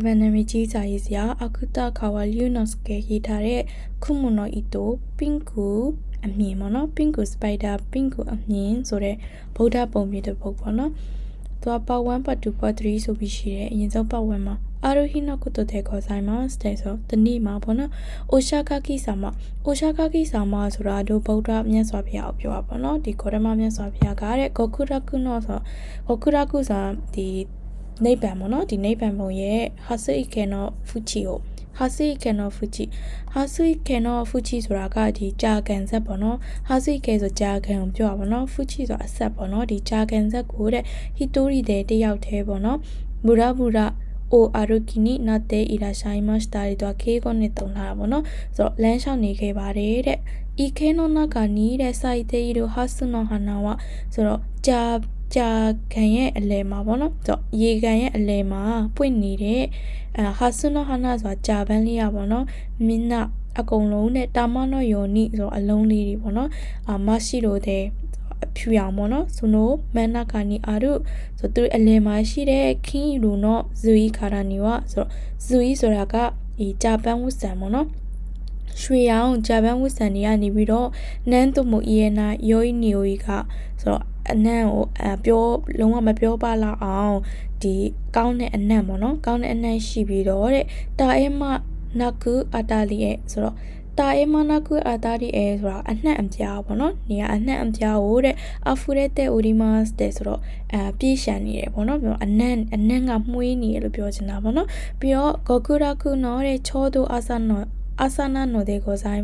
ဗန်နမီကြီးစာရေးစရာအခုတခါဝလီယိုနော့စ်ကရေးထားတဲ့ခုမနိုအီတိုပင်ကူအမြင်ပေါ့နော်ပင်ကူစပိုက်ဒါပင်ကူအမြင်ဆိုတဲ့ဗုဒ္ဓပုံပြတဲ့ပုတ်ပေါ့နော်သူကပတ်1ပတ်2ပတ်3ဆိုပြီးရှိတယ်အရင်ဆုံးပတ်1မှာအာရိုဟီနောကုတိုတဲ့ခေါ်ဆိုင်မှာစတဲ့ဆိုတနေ့မှာပေါ့နော်အိုရှာကာကီဆာမဆိုတာတို့ဗုဒ္ဓမြတ်စွာဘုရားကိုပြောတာပေါ့နော်ဒီခေါ်ဓမ္မမြတ်စွာဘုရားကတဲ့ဂေါခုရကုနောဆိုဂေါခုရကုဆိုဒီနိဗ္ဗာန်ပေါ့နော်ဒီနိဗ္ဗာန်ဘုံရဲ့ဟာစိကေနောဖူချီကိုဟာစိကေနောဖူချီဆိုတာကဒီကြာကန်ဆက်ပေါ့နော်ဟာစိကေဆိုကြာကန်ကိုပြောတာပေါ့နော်ဖူချီဆိုအဆက်ပေါ့နော်ဒီကြာကန်ဆက်ကိုတဲ့ဟီတိုရီတဲ့တယောက်တည်းပေါ့နော်ဘူရာအိုအာရိုကီနီနာတေအီလာရှိုင်းမတ်စတာရီတော့ခေကောနဲ့တုံလာတာပေါ့နော်ဆိုတော့လမ်းလျှောက်နေခဲ့ပါတယ်တဲ့ဤခဲနောနာကနီးတဲ့စိုက်သေးတို့ဟာဆုနောဟာနာဝဆိုတော့ကြာကန်ရဲ့အလဲမှာပေါ့နော်ဆိုတော့ရေကန်ရဲ့အလဲမှာပွင့်နေတဲ့ဟာဆုနောဟာနာဆိုတာကြာပန်းလေးရပေါ့နော်မင်းနာအကုန်လုံးနဲ့တာမနောယောနီဆိုတော့အလုံးလေးတွေပေါ့နော်မရှိလို့တဲ့အဖြူရောင်ပေါ့နော်ဆိုတော့မန်နာကနီအာရုဆိုသူအလဲမှာရှိတဲ့ခင်းလူနော်ဇူဤခါရနီဝဆိုတော့ဇူဤဆိုတာကဒီဂျပန်ဝတ်ဆန်ပေါ့နော်ရွှေရောင်ဂျပန်ဝတ်ဆန်တွေကနေပြီးတော့နန်းတုမိုအီယနာယောဤနီယိုဤကဆိုတော့အနံ့ကိုပြောလုံးဝမပြောပါလောက်အောင်ဒီကောင်းတဲ့အနံ့ပေါ့နော်ကောင်းတဲ့အနံ့ရှိပြီးတော့တဲ့တာအဲမနာကူအတာလီရဲ့ဆိုတော့တာအေမနာကူအတာဒီအဲဆိုတာအနှံ့အပြားပေါ့နော်နေရာအနှံ့အပြားကိုတဲ့အဖူရက်တဲ့အိုဒီမတ်တဲ့ဆိုတော့ပြေးရှန်နေတယ်ပေါ့နော်ပြောအနံ့ကမှုေးနေရလို့ပြောချင်တာပေါ့နော်ပြီးတော့ဂေါကူရာကူနော်တဲ့ချောဒိုအာဆာနာနိုတဲ့ကိုဆိုင်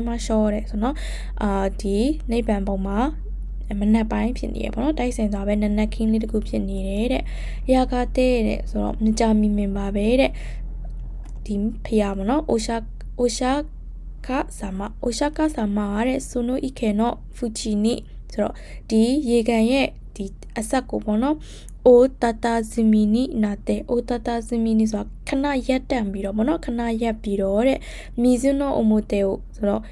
မှာရှောတယ်ဆိုတော့ဒီနိဗ္ဗာန်ပုံမှာမနက်ပိုင်းဖြစ်နေရပေါ့နော်တိုက်ဆိုင်သွားပဲနနက်ခင်းလေးတခုဖြစ်နေတယ်တဲ့ရာကတဲ့ဆိုတော့မကြမီမင်ပါပဲတဲ့ဒီဖျားပေါ့နော်အိုရှာကဆာမတဲ့ဆိုနိုဤခေနောဖူချီနီဆိုတော့ဒီရေကန်ရဲ့ဒီအဆက်ကိုပေါ့နော်အိုတတာဇမီနီနာတဲ့အိုတတာဇမီနီဆိုတာခဏရက်တန့်ပြီးတော့ပေါ့နော်ခဏရက်ပြီးတော့တဲ့မီဇွနောအိုမိုတေကိုဆိုတော့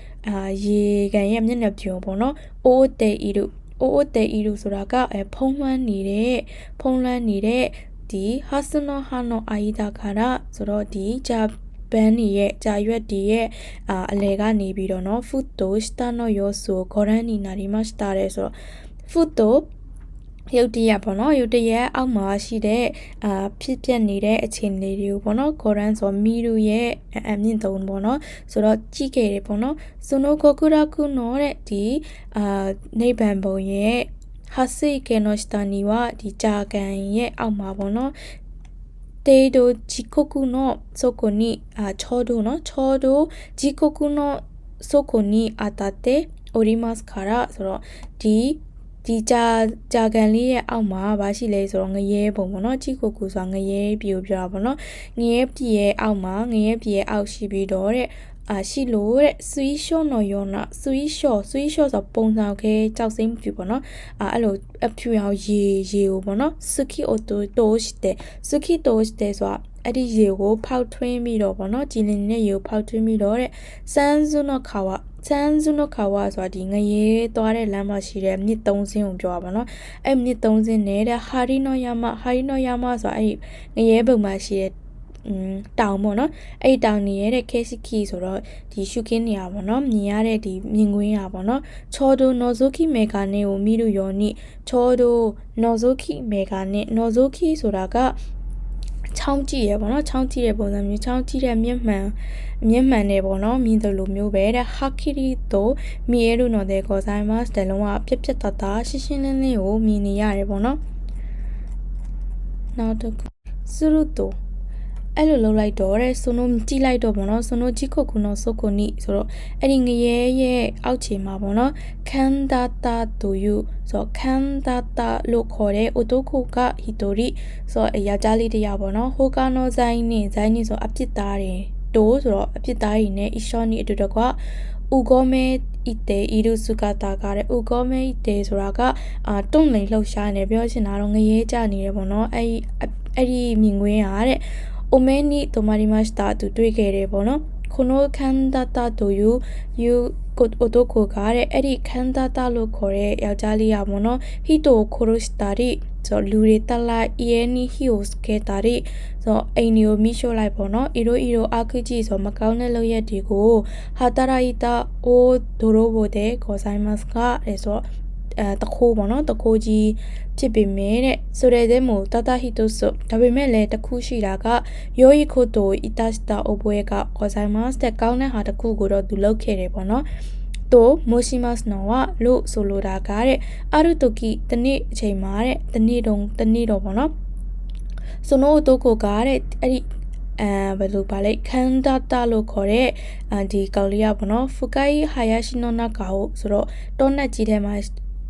ရေကန်ရဲ့မျက်နှာပြုံပေါ့နော်အိုတေအီရုဆိုတာကဖုံးလွှမ်းနေတဲ့ဒီဟာစနောဟာနောအာယီဒါခါရဆိုတော့ဒီဘန်းနီရဲ့ကြာရွက်ဒီရဲ့အလဲကနေပြီးတော့နော်ဖုတိုစတာနောယောဆိုဂေါရန်နီနာဒီမစတာရဲဆိုတော့ဖုတိုရုတ်တရက်ပေါ့နော်ရုတ်တရက်အောက်မှာရှိတဲ့ဖြစ်ပျက်နေတဲ့အခြေအနေတွေကိုပေါ့နော်ဂေါရန်ဆိုမီရူရဲ့အမြင့်သုံးပေါ့နော်ဆိုတော့ကြည့်ခဲ့တယ်ပေါ့နော်ဆိုနိုဂိုကူရာကူနော်တဲ့ဒီနိဗ္ဗာန်ဘုံရဲ့ဟာစိကေနောစတာနီဝဒီဂျာကန်ရဲ့အောက်မှာပေါ့နော်တေဒိုဂျီကိုကူနောဆိုကိုနီချောဒိုဂျီကိုကူနောဆိုကိုနီအာတာတေအိုရီမတ်ခါရာဆိုတော့ဒီဂျာကန်လေးရဲ့အောက်မှာဘာရှိလဲဆိုတော့ငရဲပုံပေါ့နော်ဂျီကိုကူဆိုတာငရဲပြေကိုပြောတာပေါ့နော်ငရဲပြေရဲ့အောက်မှာငရဲပြေရဲ့အောက်ရှိပြီးတော့တဲ့ရှိလို့တဲ့ဆွီရှောနော်ယောနာဆွီရှောဆိုပုံစံခဲကြောက်စိမ့်ပြူပေါ့နော်အဲ့လိုအဖြူရောင်ရေကိုပေါ့နော်စကီအိုတိုရှိတဲ့ဆိုတာအဲ့ဒီရေကိုဖောက်ထွင်းပြီးတော့ပေါ့နော်ကြည်လင်နေတဲ့ရေကိုဖောက်ထွင်းပြီးတော့တဲ့ဆန်းစုနောခါဝဆိုတာဒီငရဲသွားတဲ့လမ်းမှာရှိတဲ့မြစ်3စင်းကိုပြောတာပေါ့နော်အဲ့မြစ်3စင်းနဲ့တဲ့ဟာရီနိုယာမဆိုတာအဲ့ငရဲဘုံမှာရှိတဲ့တောင်ပေါ့နော်အဲ့တောင်နေရတဲ့ခဲစီခီဆိုတော့ဒီရှုခင်းနေရပါတော့မြင်ရတဲ့ဒီမြင်ကွင်းရပါတော့ချောဒိုနော်ဇိုခီမေဂာနဲ့ကိုမိလို့ယောနိချောဒိုနော်ဇိုခီမေဂာနဲ့နော်ဇိုခီဆိုတာကချောင်းကြည့်ရပေါ့နော်ချောင်းကြည့်တဲ့ပုံစံမျိုးချောင်းကြည့်တဲ့မျက်မှန်နေပေါ့နော်မြင်တယ်လို့မျိုးပဲတဲ့ဟာခီရီတိုမီရဲလို့နော်တဲ့ကောဆိုင်မတ်တယ်လုံးဝပြက်တရှင်းလင်းကိုမြင်နေရတယ်ပေါ့နော်နောက်တစ်ခုစရုတိုအဲ့လိုလုပ်လိုက်တော့တဲ့ဆိုနိုကြည့်လိုက်တော့ပေါ့နော်ဆိုနိုဂျီကိုကူနောဆိုကိုနီဆိုတော့အဲ့ဒီငရဲရဲ့အောက်ခြေမှာပေါ့နော်ခန်ဒါတာတိုယူဆိုတော့ခန်ဒါတာလို့ခေါ်တဲ့အိုတိုကိုကဟီတိုရီဆိုတော့ယောက်ျားလေးတရားပေါ့နော်ဟိုကာနိုဇိုင်းနေဆိုအပြစ်သားတယ်တိုးဆိုတော့အပြစ်သားကြီးနဲ့အီရှောနီအတူတကွဥဂောမဲအီတေအီရူစုကတာကတဲ့ဥဂောမဲအီတေဆိုတာကတွန့်လိန်လှုပ်ရှားနေပြောချင်တာတော့ငရဲကြနေတယ်ပေါ့နော်အဲ့ဒီမြင်ကွင်းရတဲ့အိုမဲနီတိုမာရီမတ်တာသူတွေ့ခဲ့တယ်ပေါ့နော်ခုနိုခန်ဒါတာတိုယူ otoko ကတဲ့အဲ့ဒီခန်းသားသားလို့ခေါ်တဲ့ယောက်ျားလေးရပါတော့ဟီတိုခိုရိုစတာရီဆိုလူတွေတက်လိုက်အီယနီဟီယိုစကေတာရီဆိုအိမ်နီကိုမိရှို့လိုက်ပေါ့နော်အီရိုအာခူဂျီဆိုမကောင်းတဲ့လုပ်ရက်တွေကိုဟာတာရာီတာအိုဒိုရိုဘိုတဲ့ခေါ်ဆိုင်မတ်ကအဲဆိုတခိုးပေါ့နော်တခိုးကြီးဖြစ်ပေမဲ့တဲ့ဆိုတဲ့တဲ့မို့တတဟီတိုဆိုဒါပေမဲ့လည်းတခုရှိတာကယိုယီခိုတိုအီတာစတာအိုဘွေကခေါ်ဆိုင်မတ်တဲ့ကောင်းတဲ့ဟာတခုကိုတော့သူလုပ်ခဲ့တယ်ပေါ့နော်တော့မိုရှိမတ်နော်ဝလို့ဆိုလိုတာကတဲ့အာရုတိုကီတနေ့အချိန်မှာတဲ့တနေ့တော့ပေါ့နော်ဆိုနိုတိုကိုကတဲ့အဲ့ဒီဘယ်လိုပါလဲခန္ဓာတလို့ခေါ်တဲ့ဒီကောင်လေးရပေါ့နော်ဖူကိုင်ဟာယာရှိနိုနာကာဟိုဆိုတော့တောနက်ကြီးထဲမှာ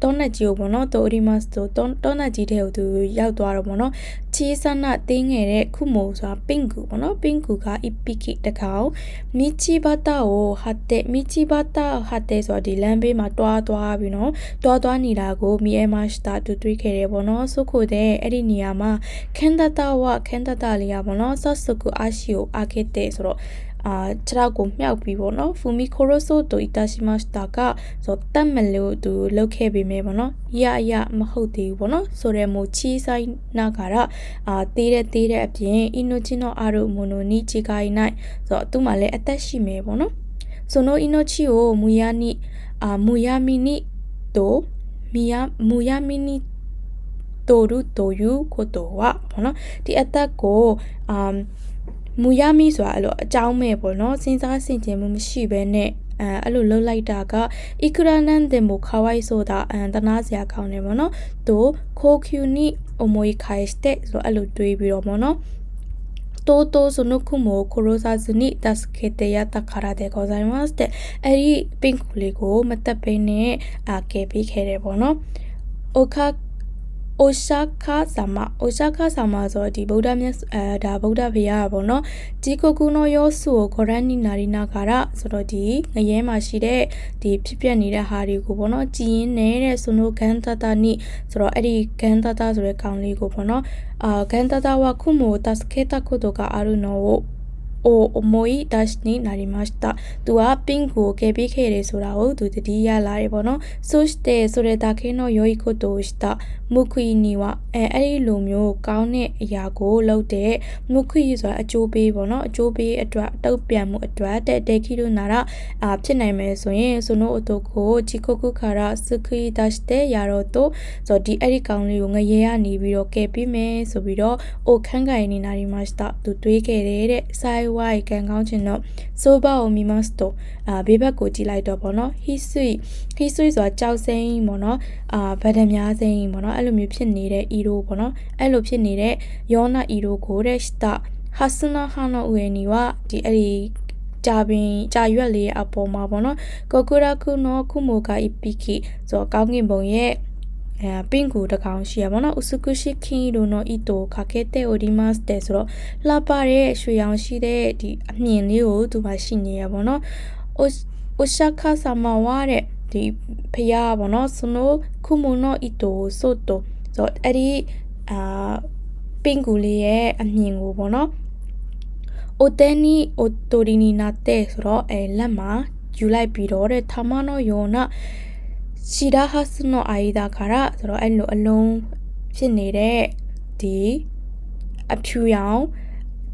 တောနက်ကြီးကိုပေါ့နော်တိုရီမတ်ဆိုတောနက်ကြီးထဲကိုသူရောက်သွားတော့ပေါ့နော်ချီဆနာတင်းငယ်တဲ့ခုမိုဆိုတာပင်ကူပေါ့နော်ပင်ကူကအီပီကီတကောင်မီချီဘတာကိုဟာတဲ့မီချီဘတာဟာတဲ့ဆိုဒီလမ်းဘေးမှာတွားပြီးနော်တွားနေတာကိုမီအဲမတ်တာတူတွေ့ခဲ့တယ်ပေါ့နော်ဆုခိုတဲ့အဲ့ဒီနေရာမှာခန္ဓာတာလေးရပေါ့နော်ဆော့ဆုကူအာရှိကိုအာခဲ့တဲ့ဆိုတော့ခြေထောက်ကိုမြှောက်ပြီးပေါ့နော်ဖူမီခိုရိုဆိုတိုအီတာရှိမတ်တာကဆိုတတ်မလို့သူလောက်ခဲ့ပေမဲ့ပေါ့နော်ရမဟုတ်သေးဘူးပေါ့နော်ဆိုရဲမိုချီဆိုင်နာကရတေးတဲ့အပြင်အီနိုချီနိုအာရိုမိုနိုနီချီကိုင်းနိုင်ဆိုတော့သူ့မှာလည်းအသက်ရှိမယ်ပေါ့နော်ဆိုနိုအီနိုချီကိုမူယာမီနီတိုရူတိုယူကိုတိုဝါပေါ့နော်ဒီအသက်ကိုမူရမီဆိုတာအဲ့လိုအကြောင်းမဲ့ပေါ့နော်စဉ်းစားဆင်ခြင်မှုမရှိဘဲနဲ့အဲ့လိုလှုပ်လိုက်တာကအီကရာနန်တင်မိုခါဝိုင်ဆိုတာတနာစရာကောင်းတယ်ပေါ့နော်တိုခိုကျူနီအမွေခိုင်စတဲ့ဆိုအဲ့လိုတွေးပြီးတော့ပေါ့နော်တိုဆိုနခုမိုခိုရိုဆာဇနီတက်စကေတယာတခါရတဲ့ကိုဆိုင်မတ်တဲ့အဲ့ဒီပင်ကူလေးကိုမတက်ပေးနဲ့ကဲပေးခဲ့တယ်ပေါ့နော်အိုရှာခါဆာမဆိုဒီဗုဒ္ဓမြတ်ဒါဗုဒ္ဓဘုရားပေါ့နော်ဒီကိုကူနောယောစုကိုဂရန်နီနာရီနာကာရဆိုတော့ဒီငရဲမှာရှိတဲ့ဒီဖြစ်ပျက်နေတဲ့ဟာတွေကိုပေါ့နော်ကြည်ရင်နေတဲ့ဆိုနိုဂန်တတာနိဆိုတော့အဲ့ဒီဂန်တတာဆိုတဲ့ကောင်လေးကိုပေါ့နော်ဂန်တတာဝခုမိုတစကေတာကိုတိုကအာရုနောအမွေဒတ်နီနာရီမတ်တာသူကပင်ကိုကဲပေးခဲ့တယ်ဆိုတာကိုသူတတိယလာတယ်ပေါ့နော်ဆိုစတဲ့ဆိုတဲ့ဒါခဲနော်ယောဤကိုတိုစတာမုခွီနီဝအဲ့ဒီလိုမျိုးကောင်းတဲ့အရာကိုလုပ်တဲ့မုခွီဆိုတာအကျိုးပေးပေါ့နော်အကျိုးပေးအတွက်တုတ်ပြန်မှုအတွက်တဲ့ခီလိုနာရာဖြစ်နိုင်မယ်ဆိုရင်ဆိုနိုအတုကိုဂျီကိုကုခါရာစခီဒတ်တဲ့ရာတော့ဆိုဒီအဲ့ဒီကောင်းလေးကိုငရဲကနေပြီးတော့ကဲပေးမယ်ဆိုပြီးတော့အိုခန်းကိုင်နေနာရီမတ်တာသူတွေးခဲ့တဲ့ဆိုင်ဝိုင်ကန်ကောင်းချင်တော့ဆိုဘာအိုမီမတ်တိုဘေးဘက်ကိုကြည့်လိုက်တော့ပေါ့နော်ဟီဆွီဆိုတာကြောက်စိမ့်ပေါ့နော်ဗဒများစိမ့်ပေါ့နော်အဲ့လိုမျိုးဖြစ်နေတဲ့ အီရိုပေါ့နော်အဲ့လိုဖြစ်နေတဲ့ယောနာအီရိုကိုတဲ့စတာဟာစနာဟာနိုဝေနီဝဒီအဲ့ဒီကြာရွက်လေးအပေါ်မှာပေါ့နော်ကိုကူရာကုနောခုမိုကာအီပီကီဆိုကောင်းကင်ဘုံရဲ့ပင်ကူတကောင်ရှိရပါတော့ဥစကုရှိခင်းတို့နော်အီတိုခါခဲတဲ့အိုဒီမတ်တဲ့ဆိုတော့လှပတဲ့ရွှေရောင်ရှိတဲ့ဒီအမြင်လေးကိုသူမှရှိနေရပါတော့အိုရှာခါဆာမဝါတဲ့ဒီဖယားပေါ့နော်စနိုခုမိုနောအီတိုဆိုတိုဆိုအဲ့ဒီပင်ကူလေးရဲ့အမြင်ကိုပေါ့နော်အိုတဲနီအိုတိုရီနီနာတဲ့ဆိုတော့လက်မှာယူလိုက်ပြီးတော့တဲ့ထာမနောယောနာရှီဒါဟာစနိုအိုင်ဒါခါရဆိုတော့အဲ့လိုအလုံးဖြစ်နေတဲ့ဒီအဖြူရောင်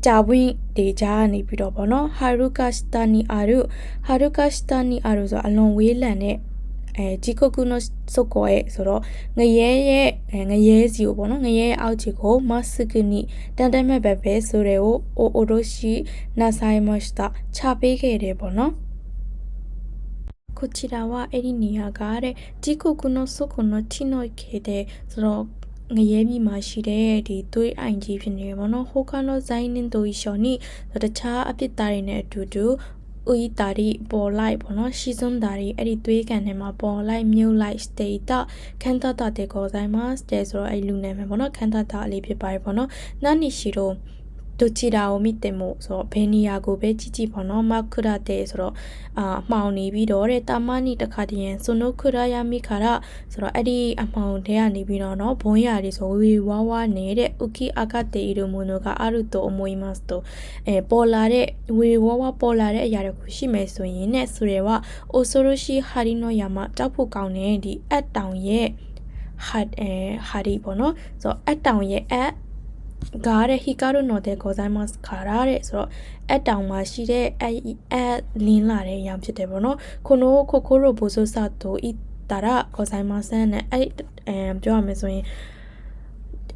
ဂျာဝင်းဒေဂျာနေပြီးတော့ဗောနော်ဟာရုကစတာနီအာရုဆိုအလွန်ဝေးလံတဲ့ဂျီကိုကူနိုဆိုကိုရဲ့ဆိုတော့ငရဲစီကိုပေါ့နော်ငရဲအောက်ချီကိုမစကနီတန်တမဲ့ပဲဆိုတဲ့အိုရိုရှိနာဆိုင်မတ်တာချပေးခဲ့တယ်ပေါ့နော်こちらはエリニアがあれ時刻の底の地の毛でそのငရဲမိမှာရှိတဲ့ဒီသွေးအိုင်ကြီးဖြစ်နေပေါ့နော်ဟိုကနောဇိုင်းနင်းတို့ရှော်နီတခြားအဖြစ်သားတွေနဲ့အတူတူဥယတာရီပေါ်လိုက်ပေါ့နော်ရှီစွန်တာရီအဲ့ဒီသွေးကန်ထဲမှာပေါ်လိုက်မြုပ်လိုက်စတေတာခန်တာတဲ့ကောဆိုင်မှာစတေဆိုတော့အဲ့လူနာမည်ပေါ့နော်ခန်တာအလေးဖြစ်ပါတယ်ပေါ့နော်နာနီရှိတော့どちらを見てもそうベニヤゴベチチポの真っ暗でマウニビドレたまにたかでんその暗闇からエリアマウンデアニビドのぼんやりそうウィワワネで浮き上がっているものがあると思いますと、ポラレウィワワポラレやるくしめそういねそれは恐ろしい針の山ジャポカウネディアッタウンへハリボのそうアッタウンへガレヒカルのでございますからတောင်မှာရှိတဲ့လင်းလာတဲ့ရောင်ဖြစ်တယ်ပေါ့နော်この心細さと言ったらございませんねပြောရမယ်ဆိုရင်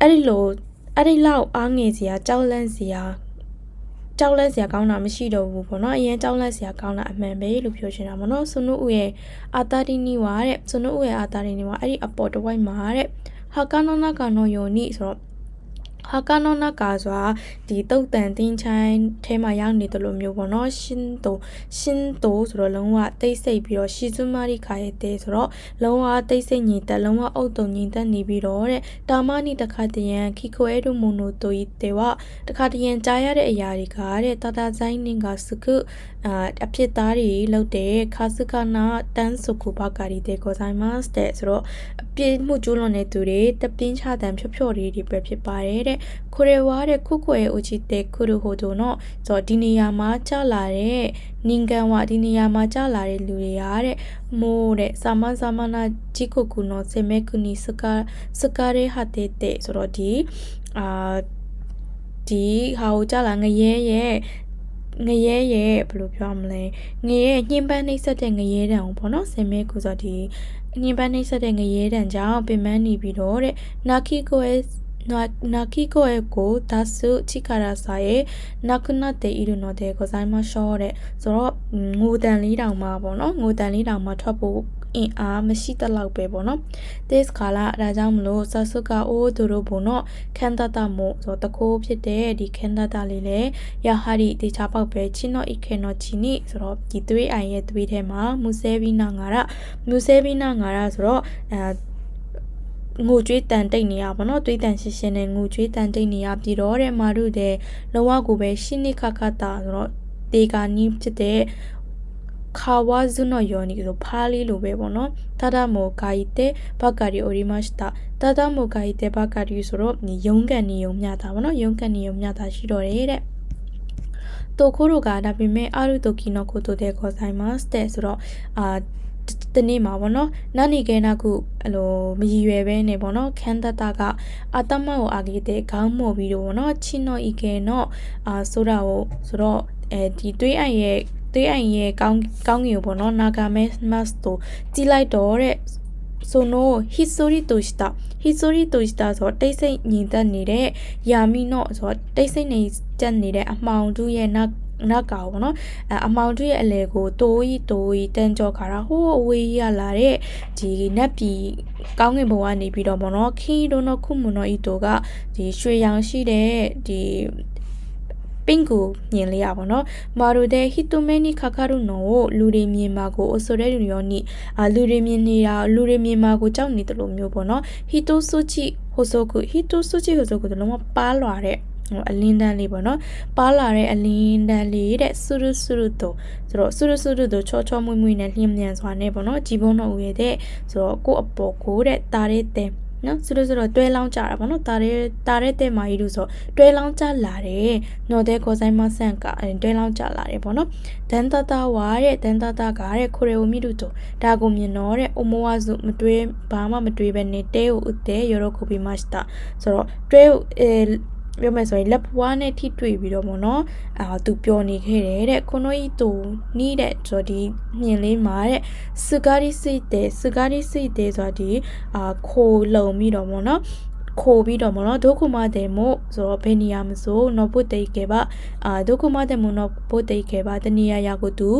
အဲ့ဒီလောက်အားငယ်စရာကြောက်လန့်စရာကောင်းတာမရှိတော့ဘူးပေါ့နော်အရင်ကြောက်လန့်စရာကောင်းတာအမှန်ပဲလို့ပြောချင်တာပေါ့နော်ဆွနုဦးရဲ့အာတာရီနီဝါတဲ့ဆွနုဦးရဲ့အာတာရီနီဝါအဲ့ဒီအပေါ်တစ်ဝိုက်မှာတဲ့ဟာကာနောနာကာနောယောနိဆိုတော့ဟာကာနောနာကာဆိုတာဒီတုတ်တန်တင်းချိုင်းထဲမှာရောက်နေတယ်လို့မျိုးပေါ့နော်ရှင်းတိုဆိုတော့လုံးဝတိတ်ဆိတ်ပြီးတော့ရှီဇူမာရီခါရဲ့တဲဆိုတော့လုံးဝတိတ်ဆိတ်ညီတက်လုံးဝအုတ်တုံညီတက်နေပြီးတော့တဲ့တာမနီတခါတရံခီခွဲတို့မွန်နိုတိုဤတဲဝတခါတရံကြားရတဲ့အရာတွေကတဲ့တာတာဇိုင်းနင်ကစကုအဖြစ်သားတွေလောက်တဲ့ခါစကနာတန်းစုခုဘကာရီတဲကိုဆိုင်မတ်တဲ့ဆိုတော့အပြည့်မှုကျူးလွန်တဲ့သူတွေတပင်းချတန်ဖြော့တွေပဲဖြစ်ပါတယ်တဲ့ကိုရဲဝါတဲ့ခုခွဲဦးချီတဲ့ခုရဟိုတို့နော်ဆိုတော့ဒီနေရာမှာကြာလာတဲ့နင်ကန်ဝဒီနေရာမှာကြာလာတဲ့လူတွေရတဲ့မိုးတဲ့စာမနာဂျီကိုကူနော်စေမဲကူနီစကာရဲဟာတဲ့ဆိုတော့ဒီဟာကိုကြာလာငရဲရဲ့ဘယ်လိုပြောမလဲငရဲညှဉ်းပန်းနှိပ်စက်တဲ့ငရဲတံကိုပေါ့နော်စေမဲကူဆိုဒီညှဉ်းပန်းနှိပ်စက်တဲ့ငရဲတံကြောင့်ပင်ပန်းနေပြီးတော့တဲ့နာကီကိုရဲ့ကိုဒါစုချီကာရာစာရဲ့နာကုနာတဲ့ဤလိုတဲ့ကိုဆိုင်မရှော့တဲ့ဆိုတော့ငိုတန်လေးတောင်မှာပေါ့နော်ငိုတန်လေးတောင်မှာထွက်ဖို့အင်အားမရှိတလောက်ပဲပေါ့နော်this ခါလာဒါကြောင့်မလို့ဆဆုကအိုးသူတို့ဘုံတော့ခန္ဓာတမို့ဆိုတကိုးဖြစ်တဲ့ဒီခန္ဓာတလေးလေရဟာရီတေချာပေါက်ပဲချင်းတော့ဤခေနော်ချီနိဆိုတော့ဒီသွေးအိုင်ရဲ့သွေးထဲမှာမူဆဲဘီနာငါရဆိုတော့ငိုကြွေးတန်တိတ်နေရပါတော့သွေးတန်ရှင်းရှင်းနဲ့ငိုကြွေးတန်တိတ်နေရပြီးတော့တဲ့မာရုတဲ့လောဝကိုပဲရှင်းနိခခတာဆိုတော့တေကာနီးဖြစ်တဲ့ခါဝါဇုနောယောနီဆိုဖားလေးလိုပဲပေါ့နော်တာဒမိုဂိုင်တဲ့ဘဂါရီအိုရီမတ်တာတာဒမိုဂိုင်တဲ့ဘဂါရီဆိုတော့ရုံးကန်နေရုံမြတာပေါ့နော်ရုံးကန်နေရုံမြတာရှိတော့တယ်တဲ့တိုခိုရိုကဒါပေမဲ့အာရုတိုကီနိုကိုတိုတဲ့ခေါ်ဆိုင်မတ်တဲ့ဆိုတော့တနေ့မှာပေါ့နော်နာနီကဲနာခုအဲ့လိုမရည်ရွယ်ပဲနေပေါ့နော်ခန်းတတကအတမကိုအာဂီတဲ့ခေါင်းမော်ပြီးတော့ပေါ့နော်ချင်းနော်ဤကဲနော်ဆိုတာကိုဆိုတော့ဒီသွေးအိုင်ရဲ့ကောင်းငင်ကိုပေါ့နော်နာဂါမဲမတ်တိုတီလိုက်တော့တဲ့ဆိုနိုဟီဆိုရီတိုစတာဆိုတော့တိတ်ဆိတ်ညင်သက်နေတဲ့ယာမီနော်ဆိုတော့တိတ်ဆိတ်နေတက်နေတဲ့အမှောင်တူရဲ့နာကာပေါ့နော်အမောင်တို့ရဲ့အလဲကိုတိုးကြီးတန်ကြောခါတာဟိုးအဝေးရလာတဲ့ဒီနက်ပြည်ကောင်းကင်ဘုံကနေပြီးတော့ပေါ့နော်ခီဒိုနိုခုမွန်နိုဤတိုကဒီရွှေရောင်ရှိတဲ့ဒီပင်ကိုမြင်လေးရပါတော့မာရိုတဲ့ဟီတိုမဲနီခါခါရုနိုကိုလူတွေမြင်မှာကိုအဆိုတဲ့လူရောနီလူတွေမြင်မှာကိုကြောက်နေတယ်လို့မျိုးပေါ့နော်ဟီတိုဆူချီဟိုဆိုကူတလုံးမပါလာတဲ့အလင်းတန်းလေးပေါ့နော်ပါလာတဲ့အလင်းတန်းလေးတဲ့ဆူရူတိုဆိုတော့ဆူရူတိုချောမွေ့နဲ့လျှင်မြန်စွာနဲ့ပေါ့နော်ជីဘုံတော်ဦးရဲ့တဲ့ဆိုတော့ကို့အပေါ်ကိုတဲ့တာတဲ့တဲ့နော်ဆိုတော့တွဲလောင်းကြတာပေါ့နော်တာတဲ့တဲ့မာကြီးလို့ဆိုတွဲလောင်းကြလာတယ်နော်တဲ့ကိုဆိုင်မဆန်ကတွဲလောင်းကြလာတယ်ပေါ့နော်ဒန်တတာဝါတဲ့ဒန်တတာကတဲ့ခိုရေဝမီတို့ဒါကိုမြင်တော့တဲ့အမောဝါစုဘာမှမတွေးပဲနဲ့တဲကိုဥတဲ့ရောခုပြီးမှစတာဆိုတော့တွဲပြောမယ်ဆိုရင်လက်ပွားနဲ့ထိတွေ့ပြီးတော့ပေါ့နော်သူပြောနေခဲ့တယ်တဲ့ခုနိုဤတူနီးတဲ့ဆိုဒီမြင်လေးမှာတဲ့စကားရီစိတ်တဲ့ဆိုဒီခိုလုံပြီးတော့ပေါ့နော်ခိုပြီးတော့မနော်ဒုက္ခမတဲ့မို့ဆိုတော့ဘယ်နေရာမဆိုနော်ပုတ်တိတ်ခဲ့ပါဒုက္ခမတဲ့မို့နော်ပုတ်တိတ်ခဲ့ပါတနေရာရောက်ကိုသူ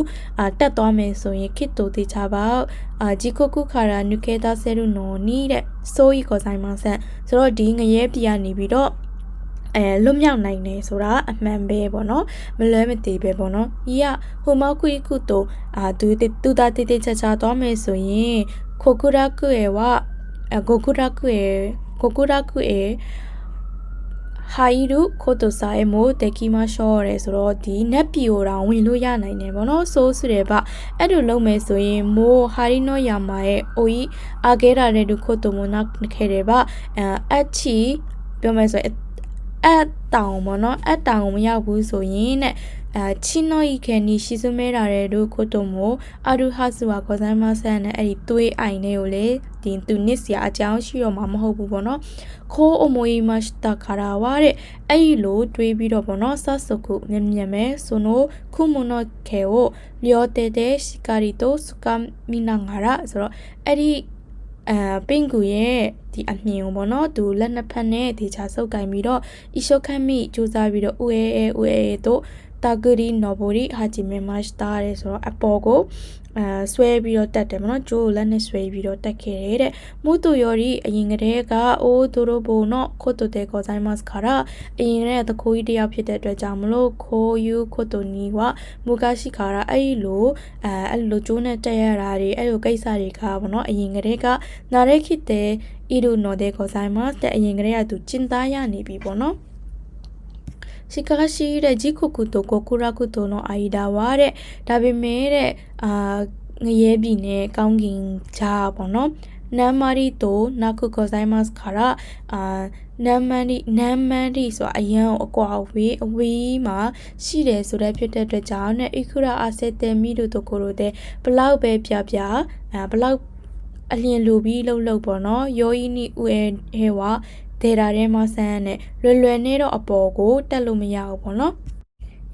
တက်သွားမယ်ဆိုရင်ခစ်တူတိချပါဂျီကိုကုခါရာနျူကေတာဆဲရုနော်နီးတဲ့စိုးဤကိုဆိုင်မဆန်ဆိုတော့ဒီငရဲပြကနေပြီးတော့လွတ်မြောက်နိုင်တယ်ဆိုတာအမှန်ပဲပေါ့နော်မလွဲမသွေပဲပေါ့နော်ဤကဟိုမောက်ခွေကုတိုသူတာတေတေချာချာသွားမယ်ဆိုရင်ခိုကူရာကုရဲ့ဝဂိုကူရာကုရဲ့ ဟာရီတို့ခိုတိုစာရဲ့မို့တက်ကီမရှော့ရဲဆိုတော့ဒီနက်ပီယိုတောင်ဝင်လို့ရနိုင်တယ်ပေါ့နော်ဆိုဆိုတယ်ဗျအဲ့လိုလုပ်မယ်ဆိုရင်မို့ဟာရီနောယာမာရဲ့အိုကြီးအာဂဲရာတဲ့တို့ခိုတိုမနာခဲ့တယ်ဗျအချီပြောမယ်ဆိုရင်အတောင်ပေါ့နော်အတောင်မရောက်ဘူးဆိုရင်တဲ့ချင်းနိုဤခဲနီရှိစမဲတာတဲ့တို့ခိုတိုမိုအာရူဟာဆူဝါကောဇိုင်းမဆန်နဲ့အဲ့ဒီသွေးအိုင်နဲ့ကိုလေဒီသူနစ်စရာအကြောင်းရှိတော့မှာမဟုတ်ဘူးပေါ့နော်ခိုးအမွေမတ်တာခါရာဝါတဲ့အဲ့ဒီလိုတွေးပြီးတော့ပေါ့နော်ဆတ်စခုမြင်မဲဆိုနိုခုမနောခဲကိုလျောတဲတဲ့စီကာရီတိုစကမီနာငါရာဆိုတော့အဲ့ဒီပင်ကူရဲ့ဒီအမြင်ကိုပေါ့နော်သူလက်နှစ်ဖက်နဲ့ဒီချာဆုပ်ကင်ပြီးတော့အီရှုခတ်မိစူးစားပြီးတော့ဦးအဲတို့တာဂရီနော်ဘိုရီဟာဂျီမေမတ်တာရဲဆိုတော့အပေါ်ကိုဆွဲပြီးတော့တက်တယ်မနော်ကျိုးလက်နဲ့ဆွဲပြီးတော့တက်ခဲ့တယ်တဲ့မူတူယောရီအရင်ကတည်းကအိုးသူတို့ဘုံနော်ခိုတိုတဲကောဆိုင်မတ်ခါရာအရင်ကတည်းကတခိုးကြီးတယောက်ဖြစ်တဲ့အတွက်ကြောင့်မလို့ခိုးယူခိုတိုနီဝမူကရှိခါရာအဲ့လိုကျိုးနဲ့တက်ရတာတွေအဲ့လိုကိစ္စတွေကပေါ့နော်အရင်ကတည်းကနာရဲခိတဲ့ဤတို့နော်တဲ့ကောဆိုင်မတ်တဲ့အရင်ကတည်းကသူကျင်သားရနေပြီပေါ့နော်ရှိကာရှိတဲ့ဂျီခုကူတိုကိုကူရာကူတိုနော်အာီဒါဝါတဲ့ဒါပေမဲ့တဲ့ငရဲပြည်နဲ့ကောင်းကင်ကြားပေါ့နော်နမ်မာရီတိုနာခုကိုဆိုင်မတ်ခါရာနမ်မန်ဒီဆိုအရန်အကွာအဝေးမှာရှိတယ်ဆိုတဲ့ဖြစ်တဲ့အတွက်ကြောင့်နဲ့အခုရာအဆက်တဲမီတို့တို့ကိုတို့တဲ့ဘလောက်ပဲပြဘလောက်အလျင်လူပြီးလှုပ်ပေါ့နော်ယောဤနီဦးဟဲဝါဒေတာထဲမှာဆန်းနဲ့လွယ်နဲ့တော့အပေါ်ကိုတက်လို့မရဘူးပေါ့နော်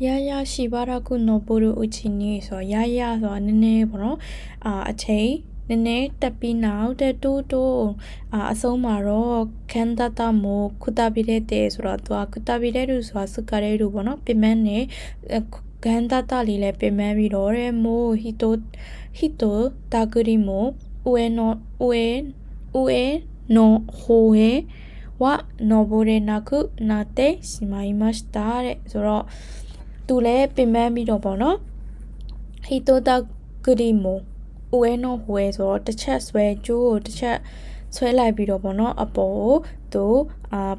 ရရှိပါရကုနိုပိုရူအချီနီဆိုရဆိုနည်းနည်းပေါ့နော်အချိန်နည်းနည်းတက်ပြီးနောက်တဲ့တိုးအဆုံးမှာတော့ခန်တတမိုခုတပိတဲ့တဲ့ဆိုတော့သူကခုတပိတဲ့လူဆိုတာစကရဲလူပေါ့နော်ပြင်မန်းနဲ့ခန်တတလေးလည်းပြင်မန်းပြီးတော့တဲ့မိုဟီတိုတာဂရီမိုဦးအဲနိုဟိုဟဲဝနော်ဘိုရဲနာခုနာတေစီမိုင်မတ်တာတဲ့ဆိုတော့သူလည်းပင်ပန်းပြီးတော့ပေါ့နော်ဟီတိုတာဂရီမိုဦးအဲနော်ဟိုဲဆိုတော့တစ်ချက်ဆွဲကျိုးကိုတစ်ချက်ဆွဲလိုက်ပြီးတော့ပေါ့နော်အပေါ်သူ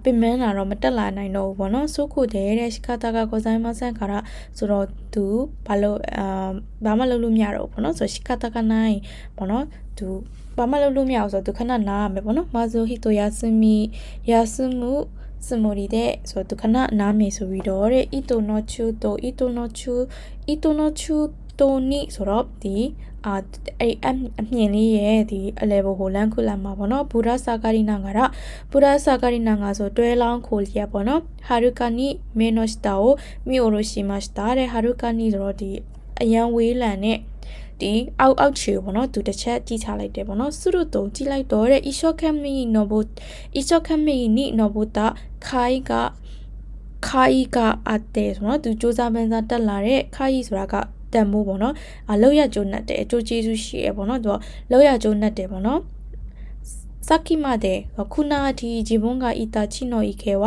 ပင်ပန်းလာတော့မတက်လာနိုင်တော့ဘူးပေါ့နော်စုခုတဲ့ရှခတာကကိုဆိုင်မဆန်ခါရဆိုတော့သူဘာမှလုပ်လို့မရတော့ဘူးပေါ့နော်ဆိုရှခတာကနိုင်ပေါ့နော်သူဘာမှလုပ်လို့မရအောင်ဆိုတော့သူခဏနားရမယ်ပေါ့နော်မာဇိုဟီတိုယာစမှုစမိုရီတဲ့ဆိုတော့သူခဏနားမယ်ဆိုပြီးတော့တဲ့အီတိုနိုချူတိုနီဆိုတော့ဒီအဲ့အမြင်လေးရဲ့ဒီအလဲဘိုကိုလမ်းခုလာမှာပေါ့နော်ဘူရာစာကာရီနာငါဆိုတွဲလောင်းခိုလျက်ပေါ့နော်ဟာရူကာနီမေနိုစတာကိုမီအိုရိုရှိမတ်တာတဲ့ဟာရူကာနီဆိုတော့ဒီအရန်ဝေးလန်နဲ့ဒီအောက်ချေပေါ့နော်သူတစ်ချက်ကြည့်ချလိုက်တယ်ပေါ့နော်စုရုတုံကြည့်လိုက်တော့တဲ့အီရှော့ခမ်မီနိုဘနီနိုဘတာခိုင်ကအတဲဆိုတော့သူစူးစမ်းပန်းစားတက်လာတဲ့ခိုင်ဆိုတာကတန်မိုးပေါ့နော်လောက်ရကျိုးနဲ့တယ်အကျိုးကျေးဇူးရှိရပေါ့နော်သူကလောက်ရကျိုးနဲ့တယ်ပေါ့နော်စကိမတဲ့ခုနာဒီဂျီဘွန်ကအီတာချီနိုဤခဲဝ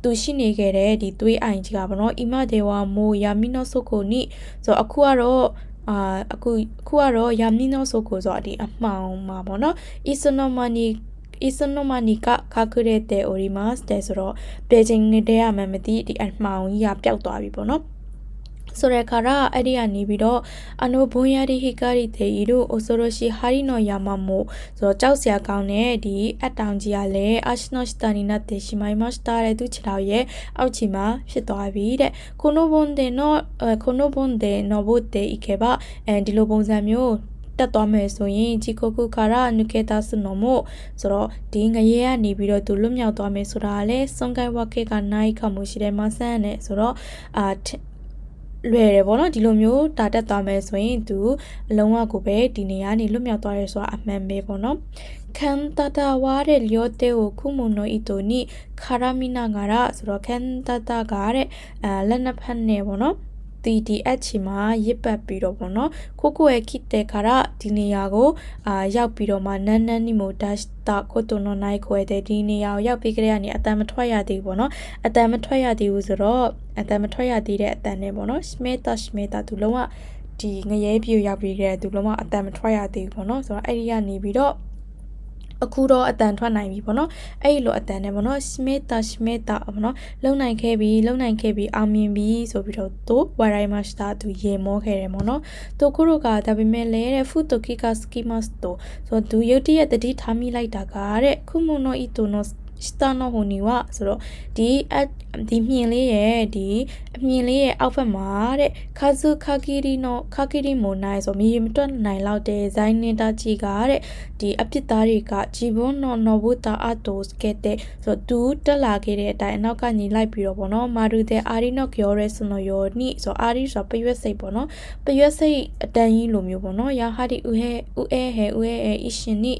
သူရှိနေခဲ့တဲ့ဒီသွေးအိုင်ကြီးကပေါ့နော်အီမဒေဝမိုယာမီနိုဆိုကိုနီဆိုအခုကတော့ယာမီနိုဆိုကိုဆိုဒီအမှောင်မှာပေါ့နော်အီစနိုမနီကခါခရဲတဲ့အိုရီမတ်တဲ့ဆိုတော့ဘေဂျင်းနေတဲ့ရမှမသိဒီအမှောင်ကြီးကပျောက်သွားပြီပေါ့နော်ဆိုရခါရာအဲ့ဒီကနေပြီးတော့အနိုဘွန်ယာဒီဟီကာရီတေဤတို့အိုဆိုရိုရှိဟာရီနိုယာမမိုဆိုတော့ကြောက်စရာကောင်းတဲ့ဒီအတောင်ကြီးကလည်းအာရှနိုစတာနီနာတေရှိမိုင်မတ်တာတဲ့သူချီတော်ရဲ့အောက်ချီမှာဖြစ်သွားပြီတဲ့ခိုနိုဘွန်ဒေနော်ဘိုတေဤခေပါဒီလိုပုံစံမျိုးတက်သွားမယ်ဆိုရင်ဂျီကိုကူခါရာနုကေတာစနိုမိုဆိုတော့ဒီငရဲကနေပြီးတော့သူလွတ်မြောက်သွားမယ်ဆိုတာလည်းစွန်ကိုင်ဝါကေကနိုင်ခမှုရှိတယ်မဆန်းနဲ့ဆိုတော့လွယ်တယ်ပေါ့နော်ဒီလိုမျိုးတာတက်သွားမယ်ဆိုရင်သူအလုံးဝကိုပဲဒီနေရာနေလွတ်မြောက်သွားရဲဆိုတာအမှန်ပဲပေါ့နော်ခန်တတာဝါတဲ့လျောတဲကိုခုမုံနိုအီတိုနီခါရာမီနာငါရဆိုတော့ခန်တတာကတဲ့လက်နှစ်ဖက်နဲ့ပေါ့နော်ဒီအချီမှာရစ်ပတ်ပြီးတော့ပေါ့နော်ကိုရဲ့ခိတဲ့ခါရဒီနေရာကိုရောက်ပြီးတော့မှနန်းနီမိုဒတ်တာကိုတိုနိုနိုင်ခွဲတဲ့ဒီနေရာကိုရောက်ပြီးကြရနေအတန်မထွက်ရသေးဘူးပေါ့နော်အတန်မထွက်ရသေးဘူးဆိုတော့အတန်မထွက်ရသေးတဲ့အတန်နဲ့ပေါ့နော်ရှမေတာသူလုံးဝဒီငရဲပြေရောက်ပြီးကြတဲ့သူလုံးဝအတန်မထွက်ရသေးဘူးပေါ့နော်ဆိုတော့အဲ့ဒီကနေပြီးတော့ အခုတော့အတန်ထွက်နိုင်ပြီပေါ့နော်အဲ့လိုအတန်နဲ့ပေါ့နော်ရှမေတာပေါ့နော်လုံနိုင်ခဲ့ပြီအောင်မြင်ပြီဆိုပြီးတော့သူဝရိုင်မစတာသူရေမောခဲ့တယ်ပေါ့နော်သူခုတို့ကဒါပေမဲ့လည်းတဲ့ဖူတိုကီကစကီမတ်တိုဆိုတော့သူရုတ်တရက်တတိထားမိလိုက်တာကတဲ့ခုမနိုအီတိုနိုစတာနိုဟိုနီဝါဆိုတော့ဒီမြင်လေးရဲ့ဒီအမြင်လေးရဲ့အောက်ဘက်မှာတဲ့ခါဇူခါကီရီမိုနိုင်ဆိုမြေမတွက်နိုင်လောက်တဲ့ဇိုင်းနေတာကြီးကတဲ့ဒီအပြစ်သားတွေကဂျီဘွန်နော်ဘူတာအတိုစကတဲ့ဆိုသူတက်လာခဲ့တဲ့အတိုင်းအနောက်ကညီလိုက်ပြီးတော့ပေါ့နော်မာရူတဲ့အာရီနော့ကျော်ရဲစနော်ယောနိဆိုအာရီဆိုပရွက်စိတ်ပေါ့နော်ပရွက်စိတ်အတန်ကြီးလိုမျိုးပေါ့နော်ယာဟာဒီဦးအဲအရှင်နိ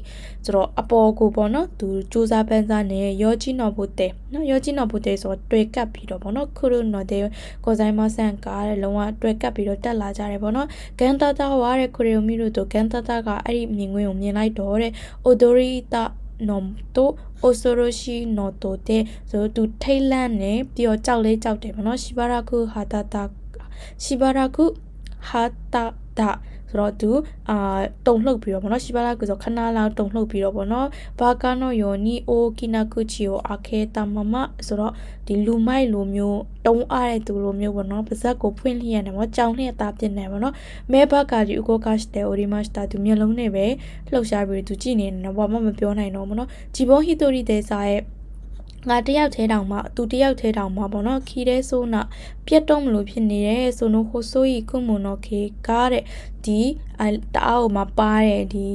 ဆိုတော့အပေါ်ကိုပေါ့နော်သူစူးစားပန်းစားနေယောဂျီနော်ဘူတဲ့နော်ယောဂျီနော်ဘူတဲ့ဆိုတွေ့ကပ်ပြီးတော့ပေါ့နော်ခုရုနော်တဲ့ကိုဆိုင်မဆန်ကားတဲ့လုံးဝတွေ့ကပ်ပြီးတော့တက်လာကြတယ်ပေါ့နော်ကန်တာတာဝါတဲ့ကိုရီယိုမီတို့တို့ကန်တာတာကအဲ့ဒီမြင်ကွင်းကိုမြင်လိုက်တော့တဲ့အိုဒိုရီတာနော်တို့အိုဆိုရိုရှိနော်တို့တဲ့ဆိုသူထိတ်လန့်နေပြီးတော့ကြောက်တယ်ပေါ့နော်ရှိဘာရာခုဟာတာတာဆိုတော့သူတုံလှုပ်ပြီးတော့ဗောနော်ရှိပါလားဆိုခဏလောက်တုံလှုပ်ပြီးတော့ဗောနော်ဘာကနော်ယောနီအိုကီနာကူချီယိုအခဲတမမဆိုတော့ဒီလူမိုက်လိုမျိုးတုံးအားတဲ့သူလိုမျိုးဗောနော်ပါဇက်ကိုဖွင့်လျက်နေဗောကြောင်လျက်သားပြစ်နေဗောနော်မဲဘက်ကဒီဥကောကရှ်တဲ့အိုရီမတ်တာသူမျက်လုံးနဲ့ပဲလှုပ်ရှားပြီးသူကြည့်နေတယ်ဗောမပြောနိုင်တော့ဗောနော်ဂျီဘွန်ဟီတိုရီတဲ့စာရဲ့ငါတယောက်ထဲတောင်မှသူတယောက်ထဲတောင်မှပေါ့နော်ခီတဲ့ဆိုးနာပြတ်တော့မလို့ဖြစ်နေတယ်ဆိုတော့ဟိုဆိုရီခုမွန်တော့ခေကားတဲ့ဒီတအားကိုမပါတဲ့ဒီ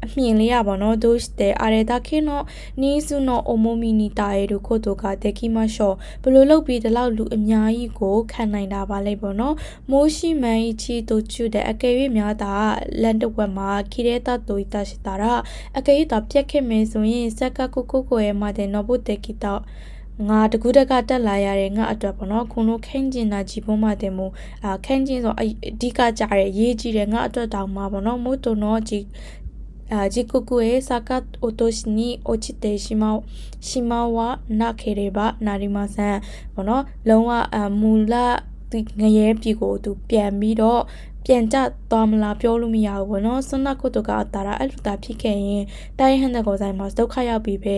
အမြင်လေးရပါတော့ဒို့တဲ့အာရတာခေနော်နီးစုနော်အိုမိုမီနီတာရဲ့တို့ခို့တို့ကတက်ခီမရှော့ဘလို့လုပ်ပြီးဒီလောက်လူအများကြီးကိုခံနိုင်တာပါလေပေါ့နော်မိုးရှိမှန်ချီတို့ချူတဲ့အကယ်၍များတာလန်တဝက်မှာခီရဲတာတို့တရှိတာရာအကယ်၍တော့ပြက်ခဲ့မယ်ဆိုရင်စက်ကကိုရဲ့မှာတဲ့နော်ဘုတက်ခီတော့ငါတကူတကတက်လာရတဲ့ငါအတွက်ပေါ့နော်ခုလိုခင်းကျင်တာကြီးပုံမှတင်မို့ခင်းကျင်ဆိုအဓိကကြရဲရေးကြည့်တယ်ငါအတွက်တောင်မှာပေါ့နော်မို့တို့နော်ကြီးジコクへサカ落としに落ちてしまわなければなりません。このလုံးဝမူလငရဲပြီကိုသူပြန်ပြီးတော့ပြန်ကြသွားမလားပြောလို့မရဘူးဘောနော်ဆွမ်းနာကုတ်တို့ကအတားအဲ့လိုတာဖြစ်ခဲ့ရင်တိုင်းဟန်တဲ့ကိုဆိုင်မှာဒုက္ခရောက်ပြီပဲ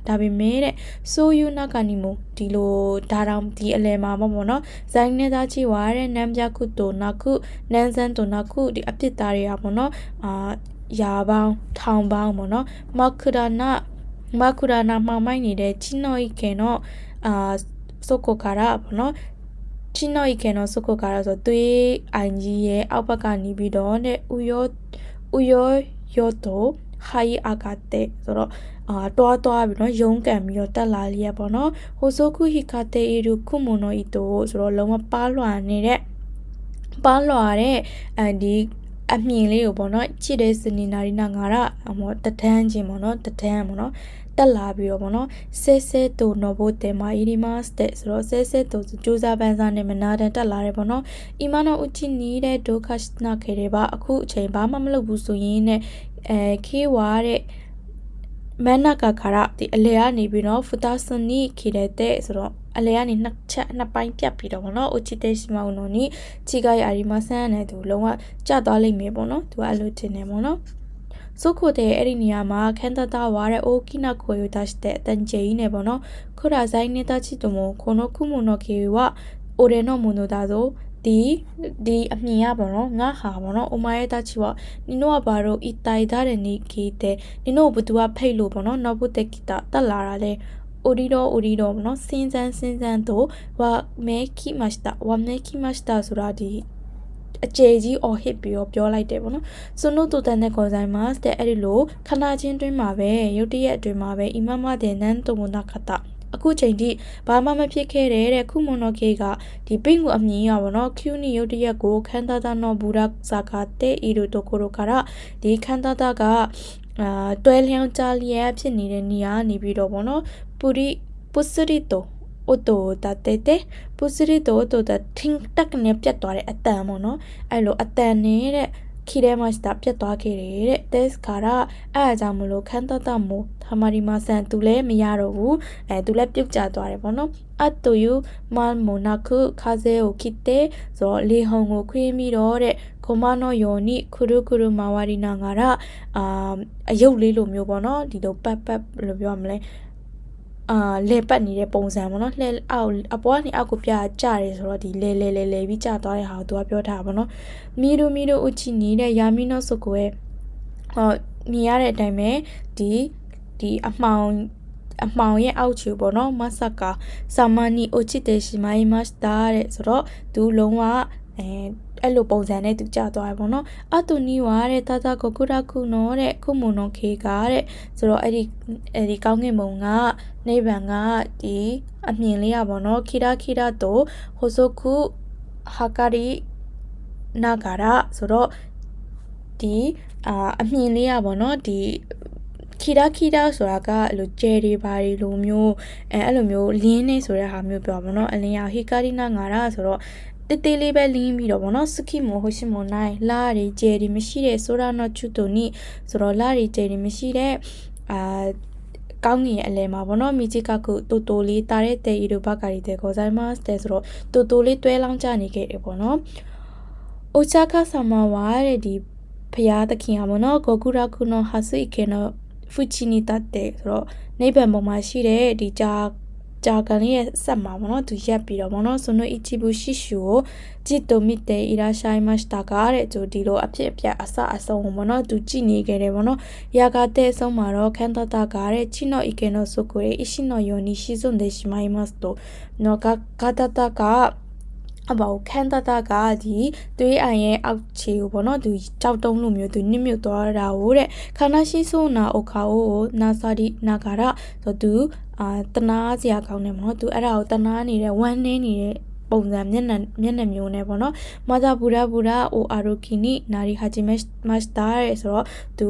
ဒါပေမဲ့တဲ့ဆိုယူနာကနီမိုဒီလိုဒါတောင်ဒီအလဲမှာပေါ့နော်ဇိုင်းနေသားချီဝါတဲ့နမ်ပြကုတို့နာကုနန်းစန်းတို့နာကုဒီအပြစ်သားတွေကပေါ့နော်ရာပေါင်းထောင်ပေါင်းပေါ့နော်မခရနာမှမိုင်းနေတဲ့ချီနိုဤကေနော်စုကိုကာရာပေါ့နော်ချီနိုဤကေနော်စုကိုကာရာဆိုသွေးအိုင်ကြီးရဲ့အောက်ဘက်ကနေပြီးတော့တဲ့ဥယောတိုဟိုင်အာကတဲ့ဆိုတော့တွားပြီးတော့ရုံးကန်ပြီးတော့တက်လာလျက်ပေါ့နော်ဟိုဆိုခုဟီကာတေအီရူခုမွန်နိုဤတိုဆိုတော့လုံးဝပါလွှာတဲ့ဒီအမြင်လေးကိုပေါ့နော်ချစ်တဲ့စနေနာရီနာငါရတထန်းချင်းပေါ့နော်တက်လာပြီးတော့ပေါ့နော်ဆဲတိုနော်ဘိုတဲမာအီရီမတ်တဲ့ဆိုတော့ဆဲတိုစူးစမ်းပန်းစားနေမနာတန်တက်လာတယ်ပေါ့နော်အီမနောဥချီနေတဲ့ဒိုခရှနာခေရပါအခုအချိန်ဘာမှမလုပ်ဘူးဆိုရင်နဲ့ခေဝါတဲ့မန်နာကခရဒီအလေကနေပြီးတော့ဖူတာစနီခေတဲ့ဆိုတော့အလေကနေနှစ်ပိုင်းပြတ်ပြီးတော့ဗောနော်အိုချီတေရှိမောင်နော်နီချီကရအာရီမဆန်းနဲ့သူလုံးဝကျသွားလိမ့်မယ်ပေါ့နော်သူကအဲ့လိုတင်နေပေါ့နော်စုခိုတဲ့အဲ့ဒီနေရာမှာခန်းတတာဝါတဲ့အိုကီနာခိုယိုဒါရှတဲ့အတန်ကျေးနဲ့ပေါ့နော်ခုရာဆိုင်နေတာချီတုံမိုခုနိုခုမွန်နော်ခေဝအိုရဲနော်မွန်နိုဒါဆိုဒီအမြင်ရပါတော့ငါဟာပါတော့အိုမာရဲ့တချီပေါ့နင်တို့ကဘာလို့ဤတိုင်သားတဲ့နေခေတဲ့နင်တို့ဘသူကဖိတ်လို့ပေါ့နော်နောက်ဘုတက်ဂီတာတက်လာတာလေအိုဒီတော့ပေါ့နော်စင်းစန်းတို့ဝါမဲခိမတ်တာဆိုတာဒီအကျေကြီးအော်ဟစ်ပြီးတော့ပြောလိုက်တယ်ပေါ့နော်စွနုတူတန်တဲ့ခေါ်ဆိုင်မှာတဲ့အဲ့ဒီလိုခဏချင်းတွင်းမှာပဲရုတ်တရက်အတွင်းမှာပဲအီမမတဲ့နန်းတုံမနာခတာအခုချိန်ထိဘာမှမဖြစ်ခဲ့တဲ့ခုမွန်နော်ကေကဒီပိန့်ကိုအမြင်ရပါတော့ Q နီရုတ်တရက်ကိုခန်းသားနော်ဘူရာဇာကာတဲ့အီရိုတိုကိုရိုကာရဒီခန်းသားကတွဲလျောင်းကြလျက်ဖြစ်နေတဲ့နေရာနေပြီးတော့ဗောနော်ပုစရီတိုအိုတိုတတဲ့ပုစရီတိုတိုတထင်းတက်နဲ့ပြတ်သွားတဲ့အတန်ဗောနော်အဲ့လိုအတန်နေတဲ့ ခိရဲမစတာပြတ်သွားခဲ့တယ်တဲ့တက်စ်ခါရအဲ့အကြောင်းမလို့ခန်းတတမို့ထာမာဒီမာဆန်သူလည်းမရတော့ဘူးသူလည်းပြုတ်ကျသွားတယ်ပေါ့နော်အတူယူမန်မိုနာခုခါဇဲကိုခိတဲ့ဆိုလေဟုံကိုခွင်းပြီးတော့တဲ့ကိုမနောယောနီခရုခရုမာဝရီနာငါရအယုတ်လေးလိုမျိုးပေါ့နော်ဒီလိုပတ်လို့ပြောရမလဲလေပတ်နေတဲ့ပုံစံပေါ့နော်လှဲအောက်အပေါ်ကနေအောက်ကိုပြကြတယ်ဆိုတော့ဒီလေပြီးကျသွားတဲ့ဟာကိုသူကပြောထားပါတော့မီဒိုအချီနေတဲ့ယာမီနိုဆိုကိုရဲ့မြင်ရတဲ့အတိုင်းပဲဒီအမှောင်ရဲ့အောက်ချူပေါ့နော်မဆာကာဆာမနီအိုချီတေရှိမိုင်မတ်တာတဲ့ဆိုတော့သူလုံးဝအဲ့လိုပုံစံနဲ့သူကြာသွားတယ်ပေါ့နော်အတူနီဝါတဲ့တာကိုကုရခုနော်တဲ့ခုမုံနော်ခေကတဲ့ဆိုတော့အဲ့ဒီကောင်းကင်ဘုံကနိဗ္ဗာန်ကဒီအမြင်လေးရပေါ့နော်ခိရာတိုဟိုဆိုခုဟာကာရီနာဂါရဆိုတော့ဒီအမြင်လေးရပေါ့နော်ဒီခိရာဆိုတာကအဲ့လိုကျဲတွေပါတွေလိုမျိုးအဲ့လိုမျိုးလင်းနေဆိုတဲ့ဟာမျိုးပြောပါတော့အလင်းရဟီကာရီနာငါရဆိုတော့တေးလေးပဲလင်းပြီးတော့ဗောနော်စခိမိုဟိုရှိမိုနိုင်လာရီကျဲဒီမရှိတဲ့ဆိုရာနော်ချူတိုနီဆိုတော့လာရီကျဲဒီမရှိတဲ့ကောင်းငင်အလဲမှာဗောနော်မီချီကကုတိုလေးတာတဲ့တေးရီတို့ဘက်ကရီတဲ့ကိုဇိုင်းမတ်တဲ့ဆိုတော့တိုလေးတွဲလောင်းကြနေခဲ့တယ်ဗောနော်အိုချာခါဆာမဝါတဲ့ဒီဖျားသခင်ဟာဗောနော်ဂိုကူရာကုနောဟာဆွိကေနောဖူချီနီတတ်တဲ့ဆိုတော့နိဗ္ဗာန်ပေါ်မှာရှိတဲ့ဒီကြာကန်လေးရဲ့ဆက်မှာပေါ့နော်သူရက်ပြီးတော့ပေါ့နော်ဆိုနိုအီချီဘူရှိရှူကိုဂျစ်တိုမီတေအီရာရှိုင်မတ်တာကတဲ့သူဒီလိုအဖြစ်အပျက်အဆအဆုံးပေါ့နော်သူကြည်နေခဲ့တယ်ပေါ့နော်ယာကတဲ့အဆုံးမှာတော့ခန်တတကတဲ့ချီနိုအီကေနိုဆိုကိုရဲ့အရှိနိုယိုနီရှိစွန်ဒေရှိမိုင်မတ်တိုနော်ကတတကအဘောခန်တတကဒီသွေးအိုင်ရဲ့အောက်ခြေကိုပေါ့နော်သူကြောက်တုံးလိုမျိုးသူနစ်မြုပ်သွားတာကိုတဲ့ခန္ဓာရှိဆိုးနာအိုခါကိုနာစာဒီနာဂါရဆိုသူတနာစရာကောင်းတယ်ပေါ့နော်သူအဲ့ဒါကိုတနာနေတဲ့ဝမ်းနေနေတဲ့ပုံစံမျက်နှာမျိုးနဲ့ပေါ့နော်မာသာဘူရာအိုအာရိုကီနီနာရီဟာဂျီမတ်စတာရဲ့ဆိုတော့သူ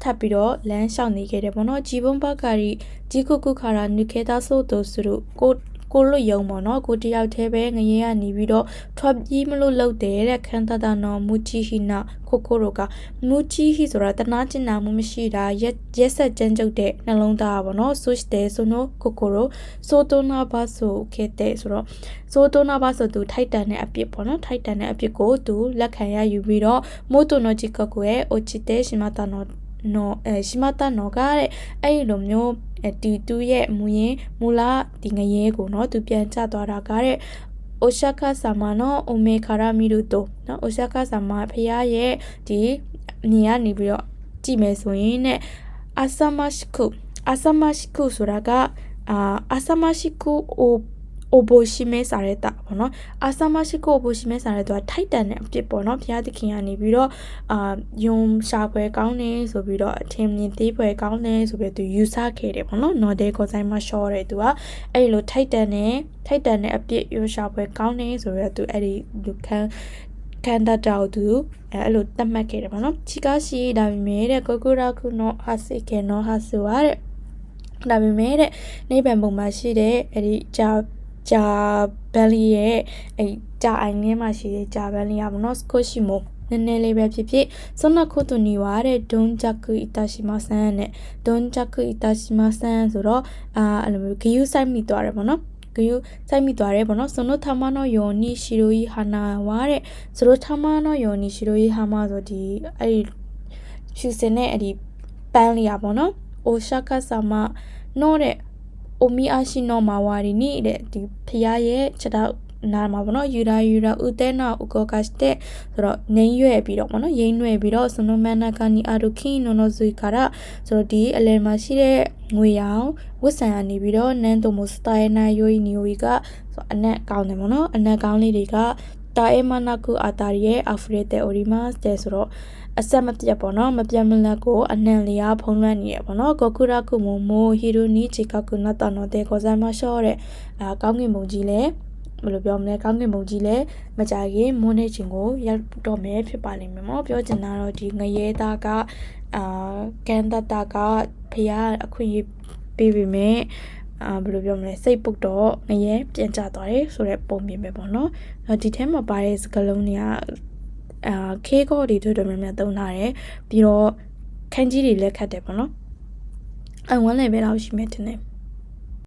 ထပ်ပြီးတော့လမ်းလျှောက်နေခဲ့တယ်ပေါ့နော်ဂျီဘွန်ဘကာရီဂျီကုကုခါရာနုခေတာဆိုတိုဆူကိုလွတ်ယုံပေါ့နော်ကိုတယောက်တည်းပဲငရေကနေပြီးတော့ထွက်ပြေးမလို့လုပ်တယ်တဲ့ခန်တတနော်မူချီဟီနာခိုရိုကမူချီဟီဆိုတာတနာကျင်နာမှုမရှိတာရက်ဆက်ကြမ်းကြုတ်တဲ့နှလုံးသားပေါ့နော်ဆိုရှ်တဲ့ဆိုနိုခိုရိုဆိုတိုနာဘာဆိုခဲ့တဲ့ဆိုတော့ဆိုတိုနာဘာဆိုသူထိုက်တန်တဲ့အပြစ်ပေါ့နော်ထိုက်တန်တဲ့အပြစ်ကိုသူလက်ခံရယူပြီးတော့မိုတိုနိုဂျီကကိုရဲ့အိုချီတဲ့ရှိမတာနော်ရှိမတာနော်ကတဲ့အဲ့လိုမျိုးဒီသူရဲ့မူလာဒီငရဲကိုเนาะသူပြန်ကျသွားတာကတဲ့အိုရှာကာဆာမနော်အိုမေခါရာမီရူတိုเนาะအိုရှာကာဆာမဖះရဲ့ဒီနေရနေပြီးတော့ကြည့်မယ်ဆိုရင်နဲ့အာဆာမရှိကုဆိုတာကအာဆာမရှိကုအိုဘိုရှိမဲစာရဲတာပေါ့နော်အာဆာမရှိကုအိုဘိုရှိမဲစာရဲတော့ထိုက်တန်တဲ့အဖြစ်ပေါ့နော်ဘုရားသခင်ကနေပြီးတော့ယုံရှာပွဲကောင်းနေဆိုပြီးတော့အထင်မြင်သေးပွဲကောင်းနေဆိုပြီးသူယူဆခဲ့တယ်ပေါ့နော်နော်ဒဲကိုဆိုင်မှာရှော့တယ်သူကအဲ့လိုထိုက်တန်တဲ့အဖြစ်ယုံရှာပွဲကောင်းနေဆိုပြီးတော့သူအဲ့ဒီလူကန်တတောက်သူအဲ့လိုတတ်မှတ်ခဲ့တယ်ပေါ့နော်ချီကာရှိဒါပေမဲ့တဲ့ကိုကူရာခုနော်ဟာစီကေနော်ဟာဆိုရတဲ့ဒါပေမဲ့တဲ့နိဗ္ဗာန်ဘုံမှာရှိတဲ့အဲ့ဒီဂျာဘယ်လီရဲ့ဂျာအိုင်ထဲမှာရှိတဲ့ဂျာဘယ်လီကမနော်စကိုရှိမိုနည်းနည်းလေးပဲဖြစ်စွမ်းနခုတူနီဝါတဲ့ဒွန်ဂျက်ကူအီတာရှိမဆန်နဲ့ဒွန်ဂျက်ကူအီတာရှိမဆန်ဆိုတော့အဲ့လိုမျိုးဂယူဆိုင်မိသွားတယ်ပေါ့နော်ဂယူဆိုင်မိသွားတယ်ပေါ့နော်ဆိုတော့ထာမနောယောနီရှီရိုယီဟာနာဝါတဲ့ဆိုတော့ထာမနောယောနီရှီရိုယီဟာမဆိုဒီအဲ့ဒီဖြူစင်နဲ့အဲ့ဒီပန်းလေးอ่ะပေါ့နော်အိုရှာကာဆာမနောတဲ့အိုမီအာရှိနောမာဝါရီနီတဲ့ဒီဖျားရဲ့ခြေထောက်နာမှာပေါ့နော်ယူရာဦးတဲနာဥကောကတ်တဲ့ဆိုတော့ငိမ့်ရွဲ့ပြီးတော့ပေါ့နော်ရိမ့်ရွဲ့ပြီးတော့စနမနာကနီအာရုခိနိုနိုဇွေကာရာဆိုတော့ဒီအလယ်မှာရှိတဲ့ငွေရောင်ဝတ်ဆန်ရနေပြီးတော့နန်တိုမိုစတိုင်နာယိုနီယိုကဆိုအနက်ကောင်းတယ်ပေါ့နော်အနက်ကောင်းလေးတွေကတာအေမနာကူအာတာရဲ့အာဖရီတေအိုရီမတ်တဲ့ဆိုတော့အဆက်မပြတ်ပေါ့နော်မပြတ်မလတ်ကိုအနံလျာဖုံးလွှမ်းနေရပေါ့နော်ဂိုကူရာကူမိုဟီရိုနီချီကာကူနာတာနိုတဲ့ကိုဇာမရှော့တဲ့ကောင်းကင်ဘုံကြီးလဲဘယ်လိုပြောမလဲကောင်းကင်ဘုံကြီးလဲမကြခင်မွန်းနေခြင်းကိုရောက်တော့မယ်ဖြစ်ပါလိမ့်မယ်နော်ပြောချင်တာတော့ဒီငရဲသားကကန်တတာကဖះအခွင့်အရေးပေးပေမဲ့ဘယ်လိုပြောမလဲစိတ်ပုတ်တော့ငရဲပြန်ကျသွားတယ်ဆိုတဲ့ပုံမြင်ပဲပေါ့နော်ဒီထဲမှာပါတဲ့စကားလုံးတွေက ခေကောတွေတို့တော်များသုံးထားတယ်ပြီးတော့ခန်းကြီးတွေလည်းခတ်တယ်ပေါ့နော်အ1 level လောက်ရှိမယ်ထင်တယ်